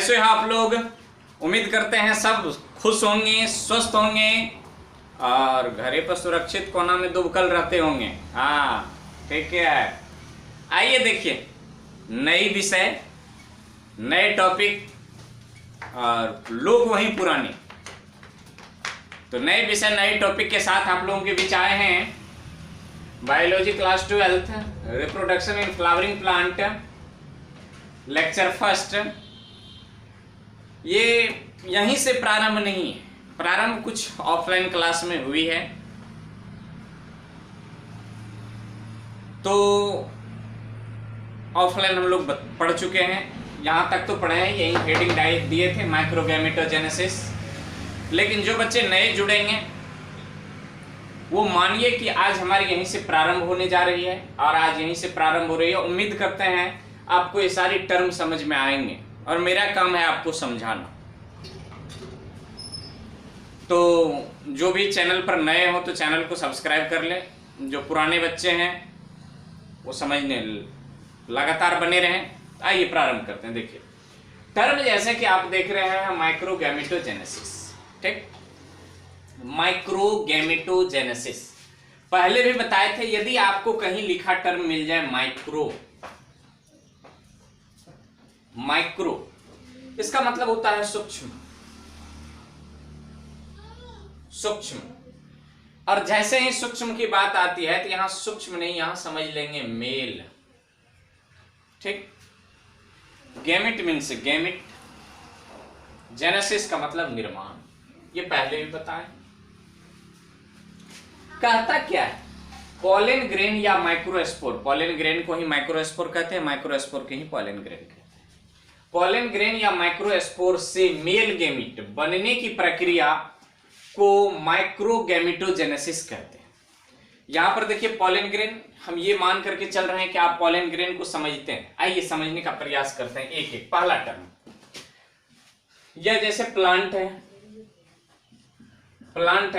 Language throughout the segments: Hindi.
कैसे हो आप लोग? उम्मीद करते हैं सब खुश होंगे, स्वस्थ होंगे और घरे पर सुरक्षित कोना में दुबकल रहते होंगे। हाँ ठीक है। आइए देखिए, नई विषय, नए टॉपिक और लोग वहीं पुराने। तो नए विषय नए टॉपिक के साथ आप लोगों के बीच आए हैं biology class 12 reproduction in flowering plant lecture first. ये यहीं से प्रारंभ नहीं है, प्रारंभ कुछ ऑफलाइन क्लास में हुई है। तो ऑफलाइन हम लोग पढ़ चुके हैं, यहाँ तक तो पढ़े हैं, यही हेडिंग डाइव दिए थे माइक्रोगैमेटोजेनेसिस। लेकिन जो बच्चे नए जुड़ेंगे वो मानिए कि आज हमारी यहीं से प्रारंभ होने जा रही है और आज यहीं से प्रारंभ हो रही है। उम्मीद करते हैं आपको ये सारी टर्म समझ में आएंगे और मेरा काम है आपको समझाना। तो जो भी चैनल पर नए हो तो चैनल को सब्सक्राइब कर लें, जो पुराने बच्चे हैं वो समझने लगातार बने रहें। आइए प्रारंभ करते हैं। देखिए टर्म जैसे कि आप देख रहे हैं माइक्रोगैमेटोजेनेसिस, ठीक। माइक्रोगैमेटोजेनेसिस पहले भी बताए थे। यदि आपको कहीं लिखा टर्म मिल जाए माइक्रो, इसका मतलब होता है सूक्ष्म। और जैसे ही सूक्ष्म की बात आती है तो यहां सूक्ष्म नहीं, यहां समझ लेंगे मेल, ठीक। गैमेट मीन्स गैमेट, जेनेसिस का मतलब निर्माण, ये पहले भी बताएं। कहता क्या है? पॉलन ग्रेन या माइक्रोस्पोर, पॉलन ग्रेन को ही माइक्रोस्पोर कहते हैं, माइक्रोस्पोर के ही पॉलन ग्रेन कहते हैं। पॉलन ग्रेन या माइक्रोस्पोर से मेल गैमेट बनने की प्रक्रिया को माइक्रोगैमेटोजेनेसिस कहते हैं। यहां पर देखिए पॉलन ग्रेन, हम ये मान करके चल रहे हैं कि आप पॉलन ग्रेन को समझते हैं। आइए समझने का प्रयास करते हैं एक एक। पहला टर्म, यह जैसे प्लांट है, प्लांट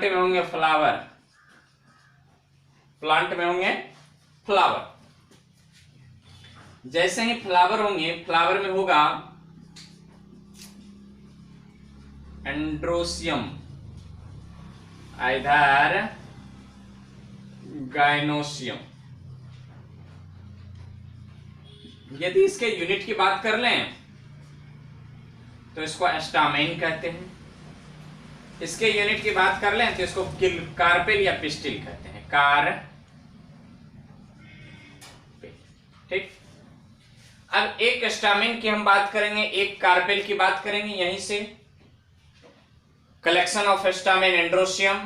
में होंगे फ्लावर, प्लांट में होंगे फ्लावर। जैसे ही फ्लावर होंगे, फ्लावर में होगा एंड्रोसियम, इधर गाइनोसियम। यदि इसके यूनिट की बात कर लें तो इसको एस्टामेन कहते हैं। इसके यूनिट की बात कर लें तो इसको कार्पेल या पिस्टिल कहते हैं, कार्पेल, ठीक। अब एक एस्टामेन की हम बात करेंगे, एक कार्पेल की बात करेंगे। यहीं से collection of stamen androecium,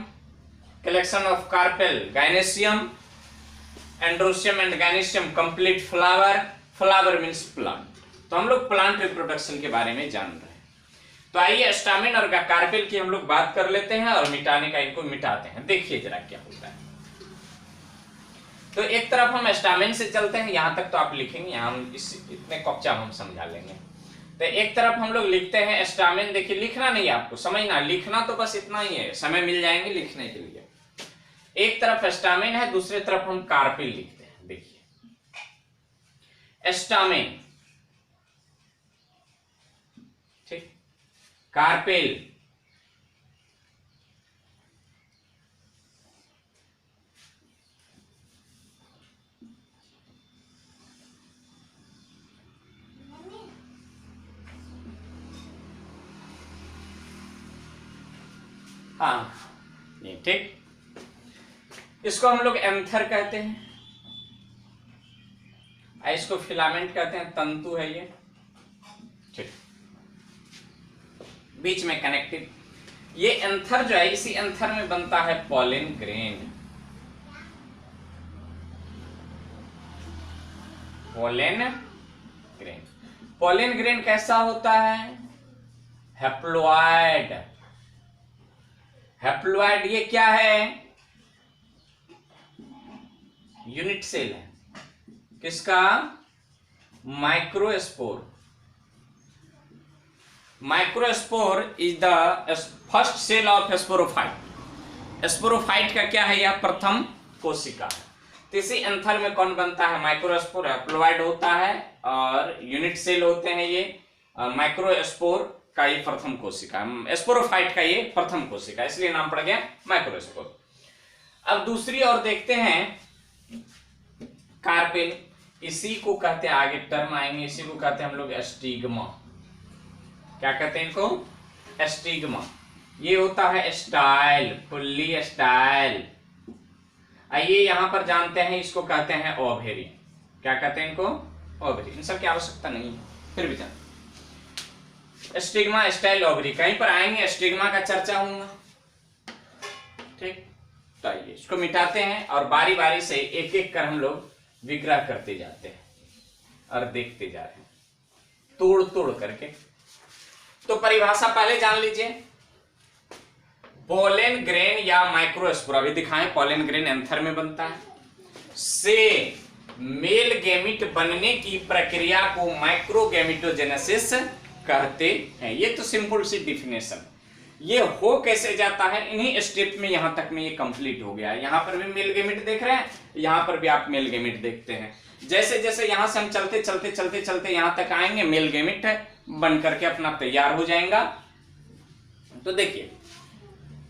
collection of carpel gynoecium, androecium and gynoecium complete flower, flower means plant. तो हम लोग प्लांट रिप्रोडक्शन के बारे में जान रहे हैं। तो आइए एस्टामेन और कार्पेल की हम लोग बात कर लेते हैं और मिटाने का इनको मिटाते हैं। देखिए जरा क्या होता है। तो एक तरफ हम एस्टामेन से चलते हैं, यहां तक तो आप लिखेंगे, यहां हम इतने कच्चा हम समझा लेंगे। तो एक तरफ हम लोग लिखते हैं एस्टामेन। देखिए लिखना नहीं, आपको समझना, लिखना तो बस इतना ही है, समय मिल जाएंगे लिखने के लिए। एक तरफ एस्टामेन है, दूसरी तरफ हम कार्पेल लिखते हैं। देखिए एस्टामेन, ठीक, कार्पेल। हाँ ये ठीक, इसको हम लोग एंथर कहते हैं, इसको फिलामेंट कहते हैं, तंतु है ये, ठीक, बीच में कनेक्टिव। ये एंथर जो है, इसी एंथर में बनता है pollen grain. Pollen grain, pollen grain कैसा होता है? हैप्लॉइड। हैप्लॉइड ये क्या है? यूनिट सेल है किसका? Microspore. Microspore is the first cell of sporophyte. Sporophyte का क्या है? यह प्रथम कोशिका है। तो इसी एंथर में कौन बनता है? माइक्रोस्पोर। हैप्लॉइड होता है और यूनिट सेल होते हैं ये, माइक्रोस्पोर का ये प्रथम कोशिका, स्पोरोफाइट का ये प्रथम कोशिका, इसलिए नाम पड़ गया माइक्रोस्पोर। अब दूसरी ओर देखते हैं कार्पेल, इसी को कहते हैं, आगे टर्म आएंगे, इसी को कहते हैं हम लोग स्टिग्मा। क्या कहते हैं इनको? स्टिग्मा। ये होता है स्टाइल, फुल्ली स्टाइल। आइए यहां पर जानते हैं, इसको कहते हैं ओवेरी। क्या कहते हैं इनको? ओवेरी। इन सब की आवश्यकता नहीं है, फिर भी जानते। स्टिग्मा, स्टाइल, ओवेरी, कहीं पर आएंगे स्टिग्मा का चर्चा होगा। ठीक, तो आइए इसको मिटाते हैं और बारी बारी से एक एक कर हम लोग विग्रह करते जाते हैं और देखते जा रहे हैं, तोड़ तोड़ करके। तो परिभाषा पहले जान लीजिए। पोलन ग्रेन या माइक्रोस्पोर, अभी दिखाएं, पोलन ग्रेन एंथर में बनता है, से मेल गेमिट बनने की प्रक्रिया को माइक्रोगेमिटोजेनेसिस कहते हैं। ये तो सिंपल सी डिफिनेशन। ये हो कैसे जाता है, इन्हीं स्टेप में यहां तक में ये कंप्लीट हो गया है। यहां पर भी मेल गेमिट देख रहे हैं, यहां पर भी आप मेल गेमिट देखते हैं। जैसे जैसे यहां से हम चलते चलते चलते चलते यहां तक आएंगे, मेल गेमिट बन करके अपना तैयार हो जाएगा। तो देखिए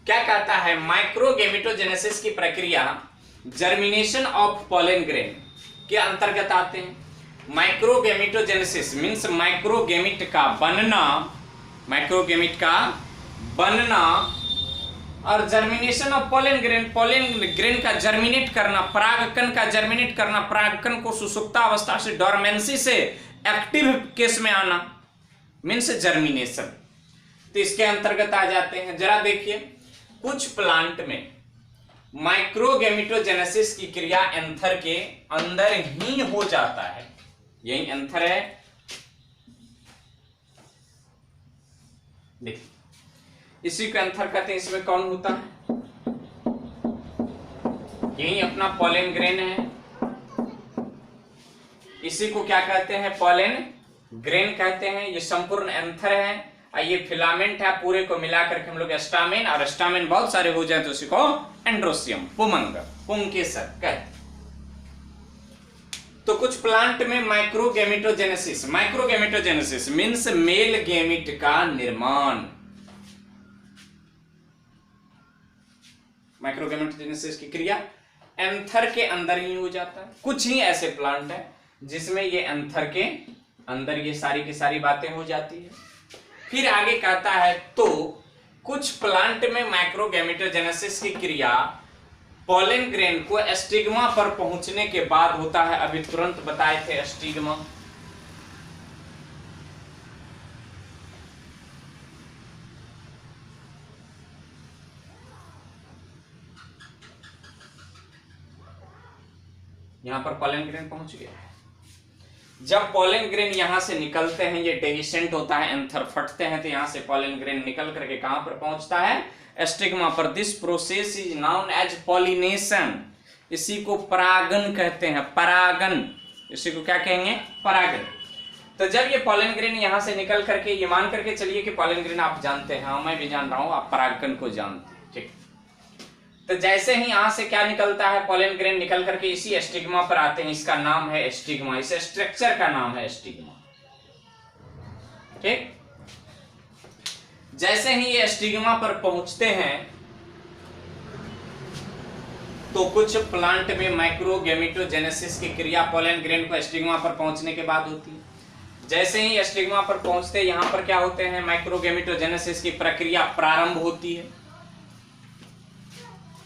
क्या कहता है, माइक्रोगेमिटोजेनेसिस की प्रक्रिया जर्मिनेशन ऑफ पोलन ग्रेन के अंतर्गत आते हैं। माइक्रोगेमिटोजेनेसिस मींस माइक्रोगेमिट का बनना, माइक्रोगेमिट का बनना, और जर्मिनेशन ऑफ पोलन ग्रेन का जर्मिनेट करना, परागकण का जर्मिनेट करना, परागकण को सुसुप्ता अवस्था से, डोरमेंसी से एक्टिव केस में आना, मींस जर्मिनेशन। तो इसके अंतर्गत आ जाते हैं। जरा देखिए, कुछ प्लांट में माइक्रोगेमिटोजेनेसिस की क्रिया एंथर के अंदर ही हो जाता है। यही एंथर है, देखिए इसी को एंथर कहते हैं। इसमें कौन होता है? यही अपना पोलन ग्रेन है। इसी को क्या कहते हैं? पोलन ग्रेन कहते हैं। ये संपूर्ण एंथर है। ये फिलामेंट है, पूरे को मिलाकर के हम लोग स्टामेन, और स्टामेन बहुत सारे हो जाए तो उसी को एंड्रोसियम, पुमंग, पुंकेसर कहते। तो कुछ प्लांट में माइक्रोगेमिटोजेनेसिस, माइक्रोगेमिटोजेनेसिस मींस मेल गेमिट का निर्माण, माइक्रोगेमिटोजेनेसिस की क्रिया एंथर के अंदर ही हो जाता है। कुछ ही ऐसे प्लांट है जिसमें ये एंथर के अंदर ये सारी की सारी बातें हो जाती है। फिर आगे कहता है, तो कुछ प्लांट में माइक्रोगेमिटोजेनेसिस की क्रिया पोलन ग्रेन को स्टिग्मा पर पहुंचने के बाद होता है। अभी तुरंत बताए थे स्टिग्मा। यहां पर पोलन ग्रेन पहुंच गया है। जब पोलन ग्रेन यहां से निकलते हैं, ये डेहिसेंट होता है, एंथर फटते हैं, तो यहां से पोलन ग्रेन निकल करके कहां पर पहुंचता है? स्टिग्मा पर। This process is known as pollination. इसी को परागन कहते हैं, परागन। इसी को क्या कहेंगे? परागन। तो जब ये पोलन ग्रेन यहां से निकल करके, ये मान करके चलिए कि पोलन ग्रेन आप जानते हैं, हाँ मैं भी जान रहा हूं, आप परागकण को जानते हैं, ठीक। तो जैसे ही यहां से क्या निकलता है, पोलन ग्रेन निकल करके इसी स्टिग्मा पर आते हैं। इसका नाम है स्टिग्मा, इस स्ट्रक्चर का नाम है स्टिग्मा, ठीक। जैसे ही ये स्टिग्मा पर पहुंचते हैं तो कुछ प्लांट में माइक्रोगेमिटोजेनेसिस की क्रिया पोलन ग्रेन को स्टिग्मा पर पहुंचने के बाद होती है। जैसे ही स्टिग्मा पर पहुंचते यहां पर क्या होते हैं? माइक्रोगेमिटोजेनेसिस की प्रक्रिया प्रारंभ होती है।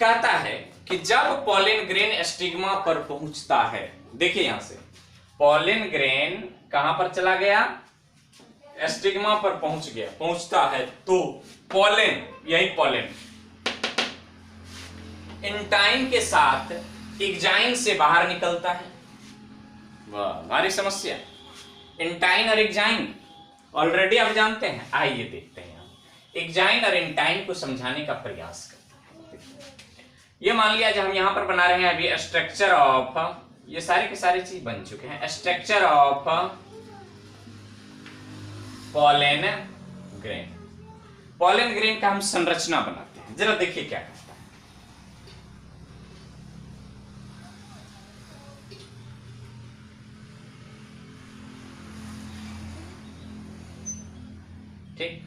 कहता है कि जब पोलन ग्रेन स्टिग्मा पर पहुंचता है, देखिए यहां से पोलन ग्रेन कहां पर चला गया? स्टिग्मा पर पहुंच गया, पहुंचता है तो पोलन, यही पोलन इंटाइन के साथ एग्जाइन से बाहर निकलता है। वाह, भारी समस्या। इंटाइन और एग्जाइन ऑलरेडी आप जानते हैं। आइए देखते हैं, एग्जाइन और इंटाइन को समझाने का प्रयास करते हैं। ये मान लिया जब हम यहां पर बना रहे हैं अभी स्ट्रक्चर ऑफ, ये सारे के सारे चीज बन चुके हैं। Structure of pollen grain, pollen grain का हम संरचना बनाते हैं। जरा देखिए क्या करता है। ठीक,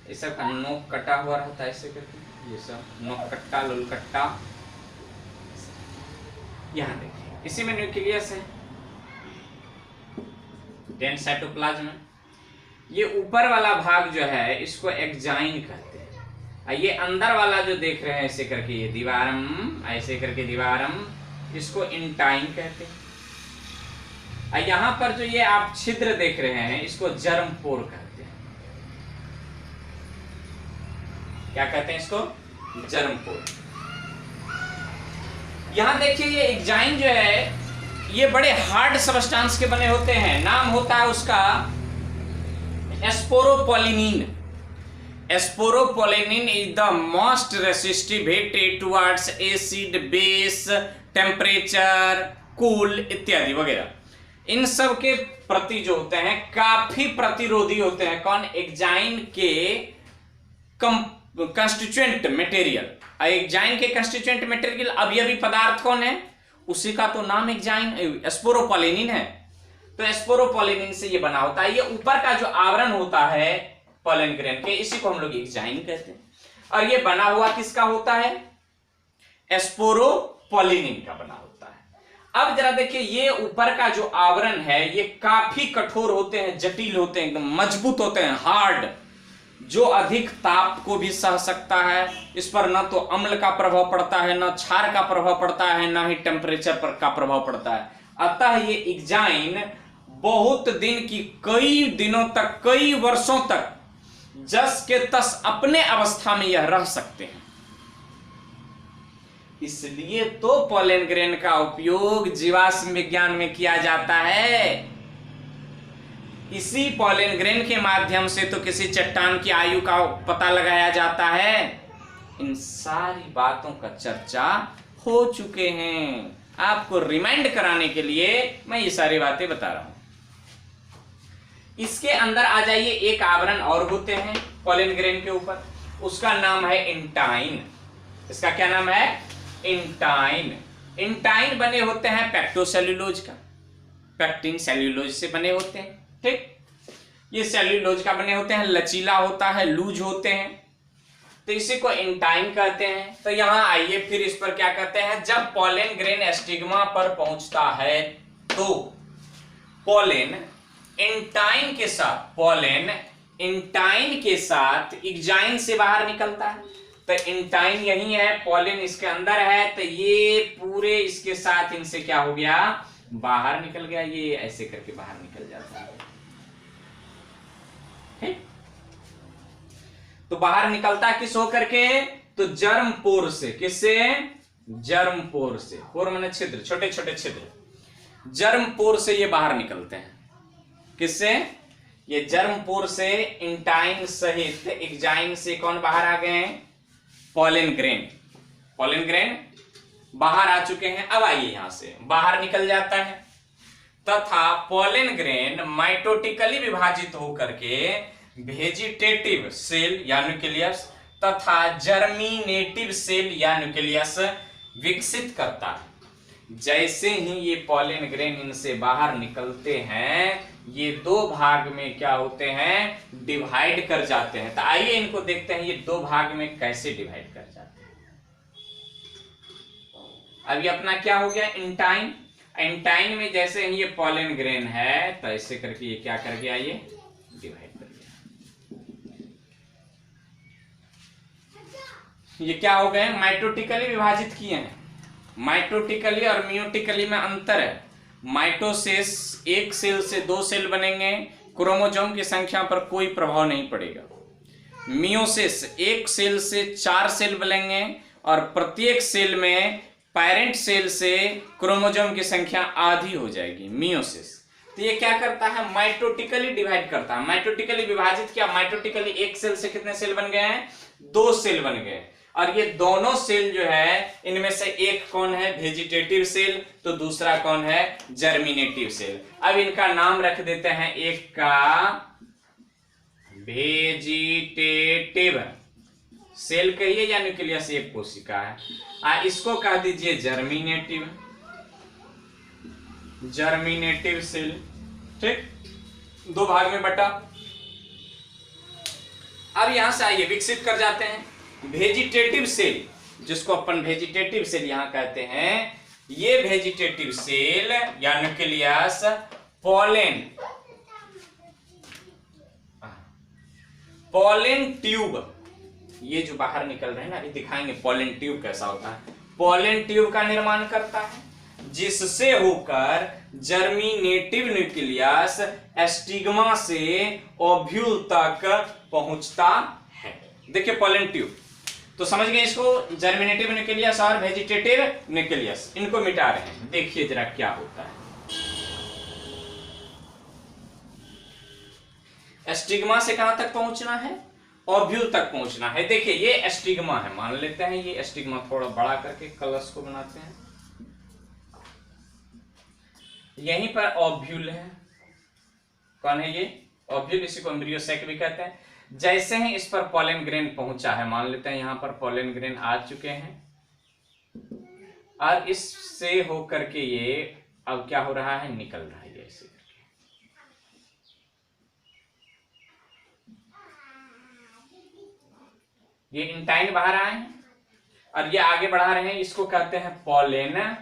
ये सब नोक कटा हुआ रहता है ऐसे करके, ये सब नोक कट्टा लुलकट्टा। यहाँ देखिए इसी में न्यूक्लियस है, डेंस साइटोप्लाज्म। ये ऊपर वाला भाग जो है इसको एक्जाइन कहते हैं, और ये अंदर वाला जो देख रहे हैं ऐसे करके ये दीवारम, ऐसे करके दीवारम, इसको इंटाइन कहते हैं। और यहाँ पर जो ये आप छिद्र देख रहे हैं इसको जर्म पोर कहते हैं। क्या कहते हैं इसको? जर्म पोर। यहाँ देखिए ये एक्जाइन जो है ये बड़े हार्ड सबस्टेंस के बने होते हैं। नाम होता है उसका sporopollenin. Sporopollenin is the most resistive towards acid, base, temperature, cool इत्यादि वगैरह। इन सब के प्रति जो होते हैं काफी प्रतिरोधी होते हैं। कौन? एक्जाइन के कंस्टिट्यूएंट मटेरियल। एक्जाइन के कंस्टिट्यूएंट मटेरियल अवयवी पदार्थ कौन है? उसी का तो नाम एक्जाइन एस्पोरोपोलिनिन है। तो एस्पोरोपोलिनिन से ये बना होता है। ये ऊपर का जो आवरण होता है पोलन ग्रेन के, इसी को हम लोग एक्जाइन कहते हैं। और ये बना हुआ किसका होता है? एस्पोरोपोलिनिन का बना होता है। अब जरा देखिए ये ऊपर का जो आवरण है ये काफी कठोर होते हैं, जटिल होते हैं, एकदम मजबूत होते हैं, हार्ड, जो अधिक ताप को भी सह सकता है। इस पर न तो अम्ल का प्रभाव पड़ता है, न क्षार का प्रभाव पड़ता है, न ही टेम्परेचर पर का प्रभाव पड़ता है। अतः ये एक्जाइन बहुत दिन की, कई दिनों तक, कई वर्षों तक जस के तस अपने अवस्था में यह रह सकते हैं। इसलिए तो पोलन ग्रेन का उपयोग जीवाश्म विज्ञान में किया जाता है। इसी पोलन ग्रेन के माध्यम से तो किसी चट्टान की आयु का पता लगाया जाता है। इन सारी बातों का चर्चा हो चुके हैं। आपको रिमाइंड कराने के लिए मैं ये सारी बातें बता रहा हूं। इसके अंदर आ जाइए, एक आवरण और होते हैं पोलन ग्रेन के ऊपर, उसका नाम है इंटाइन। इसका क्या नाम है? इंटाइन। इंटाइन बने होते हैं पेक्टोसेल्यूलोज का, पेक्टिन सेल्यूलोज से बने होते हैं। ठीक, ये सेल्यूलोज का बने होते हैं, लचीला होता है, लूज होते हैं, तो इसी को इंटाइन कहते हैं। तो यहां आइए फिर इस पर क्या कहते हैं। जब पोलन ग्रेन स्टिग्मा पर पहुंचता है तो पोलन इंटाइन के साथ, पोलन इंटाइन के साथ एक्जाइन से बाहर निकलता है। तो इंटाइन यही है, पोलन इसके अंदर है, तो ये पूरे इसके साथ इनसे क्या हो गया? बाहर निकल गया। ये ऐसे करके बाहर निकल जाता है। तो बाहर निकलता किस होकर के? तो जर्म पोर से। किससे? जर्म पोर से। पोर माने छिद्र, छोटे छोटे छिद्र। जर्म पोर से ये बाहर निकलते हैं। किससे? ये जर्म पोर से इंटाइन सहित एक्जाइन से कौन बाहर आ गए हैं? Pollen grain. पोलन ग्रेन बाहर आ चुके हैं। अब आइए यहां से बाहर निकल जाता है तथा पोलन ग्रेन माइटोटिकली विभाजित होकर के वेजिटेटिव सेल या न्यूक्लियस तथा जर्मिनेटिव सेल या न्यूक्लियस विकसित करता है। जैसे ही ये पोलन ग्रेन इनसे बाहर निकलते हैं ये दो भाग में क्या होते हैं? डिवाइड कर जाते हैं। तो आइए इनको देखते हैं ये दो भाग में कैसे डिवाइड कर जाते हैं। अभी अपना क्या हो गया? इंटाइन। इंटाइन में जैसे ही ये पोलन ग्रेन है तो ऐसे करके ये क्या कर गया? ये डिवाइड कर गया। ये क्या हो गए? माइटोटिकली विभाजित किए हैं। माइटोटिकली और मियोटिकली में अंतर है। माइटोसिस एक सेल से दो सेल बनेंगे, क्रोमोसोम की संख्या पर कोई प्रभाव नहीं पड़ेगा। मियोसिस एक सेल से चार सेल बनेंगे और प्रत्येक सेल में पेरेंट सेल से क्रोमोसोम की संख्या आधी हो जाएगी। मियोसिस तो ये क्या करता है? माइटोटिकली डिवाइड करता है। माइटोटिकली विभाजित किया, माइटोटिकली एक सेल से कितने सेल बन गए हैं? दो सेल बन गए। और ये दोनों सेल जो है इनमें से एक कौन है? वेजिटेटिव सेल, तो दूसरा कौन है? Germinative cell. अब इनका नाम रख देते हैं, एक का वेजिटेटिव सेल कहिए या न्यूक्लियस एक कोशिका है, इसको कह दीजिए जर्मिनेटिव, जर्मिनेटिव सेल। ठीक, 2 भाग में बटा। अब यहां से आइए विकसित कर जाते हैं वेजिटेटिव सेल, जिसको अपन वेजिटेटिव सेल यहां कहते हैं। ये वेजिटेटिव सेल या न्यूक्लियस पॉलन ट्यूब, ये जो बाहर निकल रहे हैं ना, अभी दिखाएंगे पॉलन ट्यूब कैसा होता है। पॉलन ट्यूब का निर्माण करता है, जिससे होकर जर्मिनेटिव न्यूक्लियस स्टिग्मा से ओव्यूल तक पहुंचता है। देखिए पॉलन ट्यूब, तो समझ गए इसको, जर्मिनेटिव न्यूक्लियस और वेजिटेटिव न्यूक्लियस, इनको मिटा रहे हैं। देखिए जरा क्या होता है। स्टिग्मा से कहां तक पहुंचना है? ओव्यूल तक पहुंचना है। देखिए ये स्टिग्मा है, मान लेते हैं ये स्टिग्मा, थोड़ा बड़ा करके कलश को बनाते हैं। यहीं पर ओव्यूल है। कौन है ये? ओव्यूल, इसी को एम्ब्रियो सैक भी कहते हैं। जैसे ही इस पर पॉलन ग्रेन पहुंचा है, मान लेते हैं यहां पर पॉलन ग्रेन आ चुके हैं, और इससे होकर के ये अब क्या हो रहा है, निकल रहा है ऐसे करके। ये इंटाइन बाहर आए हैं और ये आगे बढ़ा रहे हैं, इसको कहते हैं पॉलन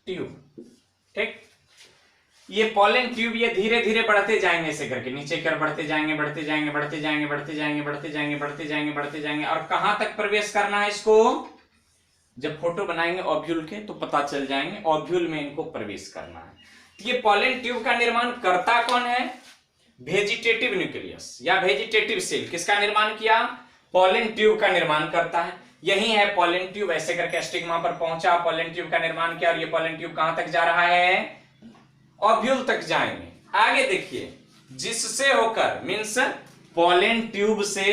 ट्यूब। ठीक, ये पॉलन ट्यूब ये धीरे धीरे बढ़ते जाएंगे ऐसे करके, नीचे कर बढ़ते जाएंगे, बढ़ते जाएंगे, बढ़ते जाएंगे, बढ़ते जाएंगे, बढ़ते जाएंगे, बढ़ते जाएंगे, बढ़ते जाएंगे, और कहां तक प्रवेश करना है इसको? जब फोटो बनाएंगे ओव्यूल के तो पता चल जाएंगे, ओव्यूल में इनको प्रवेश करना है। तो ये पॉलन ट्यूब का निर्माण करता कौन है? वेजिटेटिव न्यूक्लियस या वेजिटेटिव सेल। किसका निर्माण किया? पॉलन ट्यूब का निर्माण करता है। यही है पॉलन ट्यूब, ऐसे करके स्टिग्मा पर पहुंचा, पॉलन ट्यूब का निर्माण किया, और ये पॉलन ट्यूब कहां तक जा रहा है? ओव्यूल तक जाएंगे। आगे देखिए, जिससे होकर मींस पॉलन ट्यूब से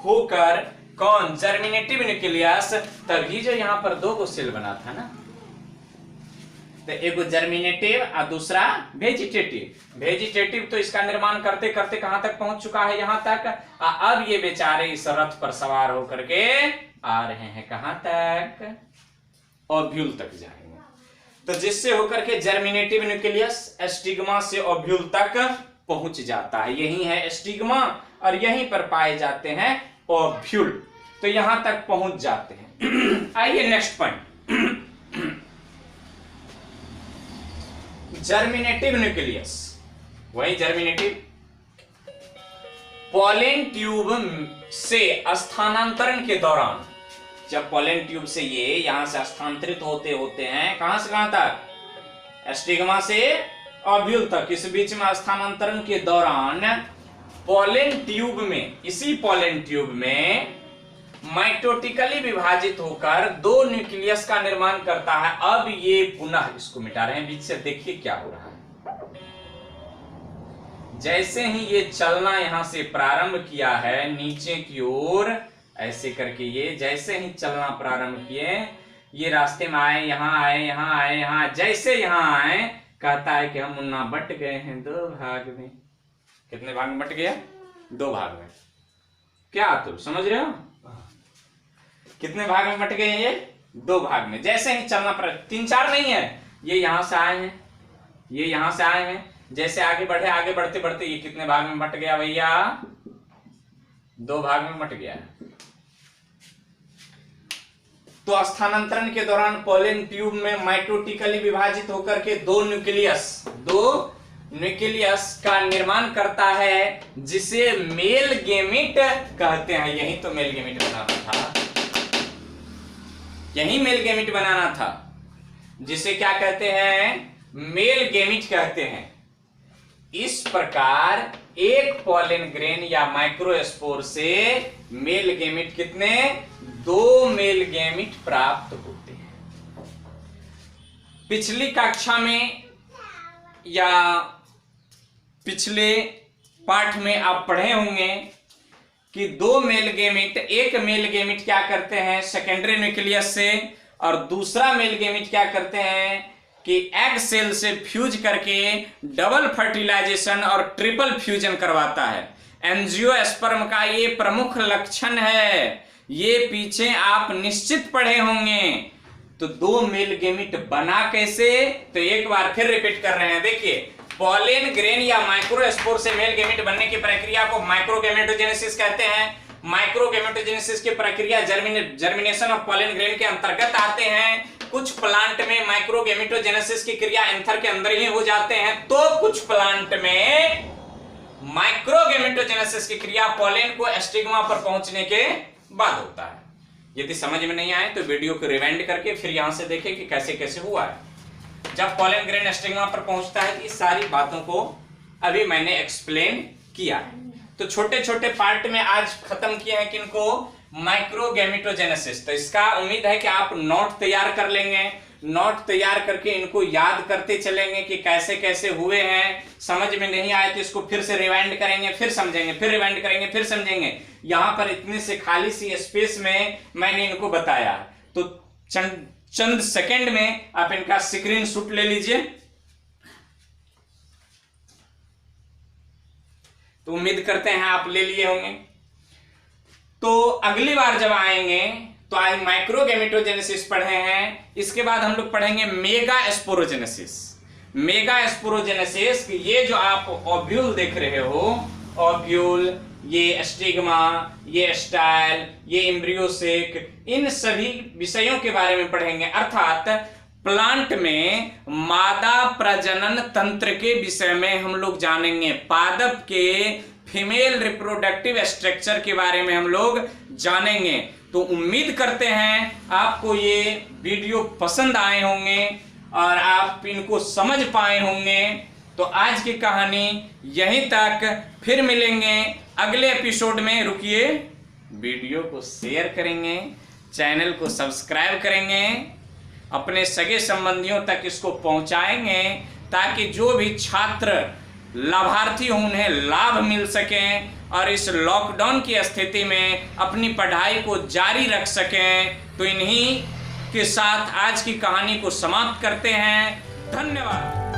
होकर कौन? Germinative nucleus. तभी जो यहां पर 2 सेल बना था ना, तो एक जर्मिनेटिव और दूसरा वेजिटेटिव। वेजिटेटिव तो इसका निर्माण करते करते कहां तक पहुंच चुका है? यहां तक। अब ये बेचारे इस रथ पर सवार होकर के आ रहे हैं कहां तक? ओव्यूल तक जाएंगे। तो जिससे होकर के जर्मिनेटिव न्यूक्लियस स्टिग्मा से ओव्यूल तक पहुंच जाता है। यही है स्टिग्मा और यहीं पर पाए जाते हैं ओव्यूल। तो यहां तक पहुंच जाते हैं। आइए नेक्स्ट पॉइंट, जर्मिनेटिव न्यूक्लियस। वही जर्मिनेटिव पॉलन ट्यूब से स्थानांतरण के दौरान, जब पॉलन ट्यूब से ये यहां से स्थानांतरित होते होते हैं, कहां से कहां तक? स्टिग्मा से ओव्यूल तक। इस बीच में स्थानांतरण के दौरान पॉलन ट्यूब में, इसी पॉलन ट्यूब में माइटोटिकली विभाजित होकर 2 न्यूक्लियस का निर्माण करता है। अब ये पुनः इसको मिटा रहे हैं बीच से। देखिए क्या हो रहा है। जैसे ही ये चलना यहां से प्रारंभ किया है नीचे की ओर, ऐसे करके ये जैसे ही चलना प्रारंभ किए, ये रास्ते में आए, यहां आए, यहां आए, यहां, जैसे यहां आए, कहता है कि हम मुन्ना बट गए हैं 2 भाग में। कितने भाग में बट गया? 2 भाग में। क्या तुम समझ रहे हो? कितने भाग में बट गए हैं ये? 2 भाग में। जैसे ही चलना पर 3-4 नहीं है, ये यहां से आए हैं, ये यहां से आए हैं, जैसे आगे बढ़े, आगे बढ़ते बढ़ते ये कितने भाग में बट गया भैया? 2 भाग में बट गया। तो स्थानांतरण के दौरान पॉलन ट्यूब में माइटोटिकली विभाजित होकर के 2 न्यूक्लियस का निर्माण करता है, जिसे मेल गेमिट कहते हैं। यही तो मेल गेमिट बनाना था, यही मेल गेमिट बनाना था, जिसे क्या कहते हैं? मेल गेमिट कहते हैं। इस प्रकार एक पॉलन ग्रेन या माइक्रोस्पोर से मेल गेमिट कितने? 2 मेल गेमिट प्राप्त होते हैं। पिछली कक्षा में या पिछले पाठ में आप पढ़े होंगे कि 2 मेल गेमिट, एक मेल गेमिट क्या करते हैं? सेकेंडरी न्यूक्लियस से, और दूसरा मेल गेमिट क्या करते हैं कि एग सेल से फ्यूज करके डबल फर्टिलाइजेशन और ट्रिपल फ्यूजन करवाता है। एंजियोस्पर्म का ये प्रमुख लक्षण है। ये पीछे आप निश्चित पढ़े होंगे। तो 2 मेल गेमिट बना कैसे? तो एक बार फिर रिपीट कर रहे हैं, देखिए पॉलन ग्रेन या माइक्रोस्पोर से मेल गेमिट बनने की प्रक्रिया को माइक्रोगेमेटोजेनेसिस कहते हैं। माइक्रोगेमेटोजेनेसिस की प्रक्रिया जर्मिनेशन ऑफ पॉलन ग्रेन के अंतर्गत आते हैं। कुछ प्लांट में माइक्रोगेमेटोजेनेसिस की क्रिया एंथर के अंदर ही हो जाते हैं, तो कुछ प्लांट में माइक्रोगेमेटोजेनेसिस की क्रिया पॉलन को स्टिग्मा पर पहुंचने के बाद होता है। यदि समझ में नहीं आए तो वीडियो को रिवाइंड करके फिर यहां से देखें कि कैसे कैसे हुआ है। जब पॉलन ग्रेन स्टिग्मा पर पहुंचता है, इस सारी बातों को अभी मैंने एक्सप्लेन किया है। तो छोटे छोटे पार्ट में आज खत्म किए हैं किनको? माइक्रोगेमेटोजेनेसिस। तो इसका उम्मीद है कि आप नोट तैयार कर लेंगे, नोट तैयार करके इनको याद करते चलेंगे कि कैसे कैसे हुए हैं। समझ में नहीं आए तो इसको फिर से रिवाइंड करेंगे, फिर समझेंगे, फिर रिवाइंड करेंगे, फिर समझेंगे। यहां पर इतने से खाली सी स्पेस में मैंने इनको बताया, तो चंद सेकंड में आप इनका स्क्रीनशॉट ले लीजिए। तो उम्मीद करते हैं आप ले लिए होंगे। तो अगली बार जब आएंगे तो आज माइक्रोगेमेटोजेनेसिस पढ़े हैं, इसके बाद हम लोग पढ़ेंगे मेगास्पोरोजेनेसिस। मेगास्पोरोजेनेसिस, ये जो आप ओव्यूल देख रहे हो, ओव्यूल, ये स्टिग्मा, ये स्टाइल, ये एम्ब्रियोसेक, इन सभी विषयों के बारे में पढ़ेंगे। अर्थात प्लांट में मादा प्रजनन तंत्र के विषय में हम लोग जानेंगे। पादप के फीमेल रिप्रोडक्टिव स्ट्रक्चर के बारे में हम लोग जानेंगे। तो उम्मीद करते हैं आपको ये वीडियो पसंद आए होंगे और आप इनको समझ पाए होंगे। तो आज की कहानी यहीं तक, फिर मिलेंगे अगले एपिसोड में। रुकिए, वीडियो को शेयर करेंगे, चैनल को सब्सक्राइब करेंगे, अपने सगे संबंधियों तक इसको पहुंचाएंगे, ताकि जो भी छात्र लाभार्थी हों उन्हें लाभ मिल सकें और इस लॉकडाउन की स्थिति में अपनी पढ़ाई को जारी रख सकें। तो इन्हीं के साथ आज की कहानी को समाप्त करते हैं। धन्यवाद।